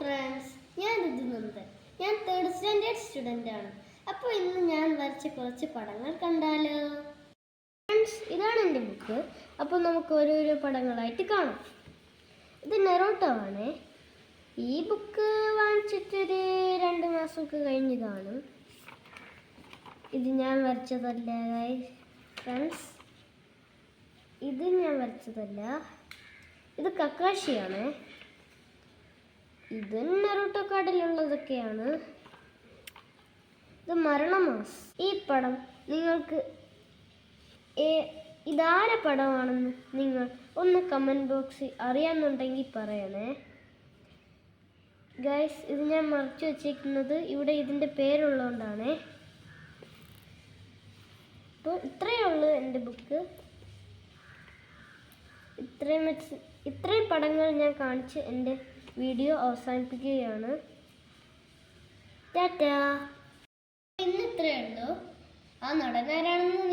Friends, ഞാൻ ഋതുനന്ദൻ. ഞാൻ 3rd standard student ആണ്. അപ്പോൾ ഇന്ന് ഞാൻ വരച്ച കുറച്ച് പടങ്ങൾ കണ്ടാലോ? ഫ്രണ്ട്സ്, ഇതാണ് എൻ്റെ ബുക്ക്. അപ്പോൾ നമുക്ക് ഓരോരോ പടങ്ങളായിട്ട് കാണാം. ഇത് നെറോട്ടോ ആണ്. ഈ ബുക്ക് വാങ്ങിച്ചിട്ടൊരു 2 മാസമൊക്കെ കഴിഞ്ഞ് കാണും. ഇത് ഞാൻ വരച്ചതല്ല ഫ്രണ്ട്സ്, ഇത് ഞാൻ വരച്ചതല്ല. ഇത് കക്കാഷിയാണ്. ഇത് നെറോട്ടോ കാർഡിലുള്ളതൊക്കെയാണ്. ഇത് മരണമാസ്. ഈ പടം നിങ്ങൾക്ക് ഇതാരെ പടമാണെന്ന് നിങ്ങൾ ഒന്ന് കമൻറ്റ് ബോക്സിൽ അറിയാമെന്നുണ്ടെങ്കിൽ പറയണേ ഗൈസ്. ഇത് ഞാൻ മറച്ചു വച്ചിരിക്കുന്നത് ഇവിടെ ഇതിൻ്റെ പേരുള്ളതുകൊണ്ടാണ്. അപ്പോൾ ഇത്രയേ ഉള്ളൂ എൻ്റെ ബുക്ക്. ഇത്രയും പടങ്ങൾ ഞാൻ കാണിച്ച് എൻ്റെ വീഡിയോ അവസാനിപ്പിക്കുകയാണ്. ടാറ്റാ. ഇന്ന് ഇത്രയേ ഉള്ളൂ. ആ നടനാരാണെന്ന്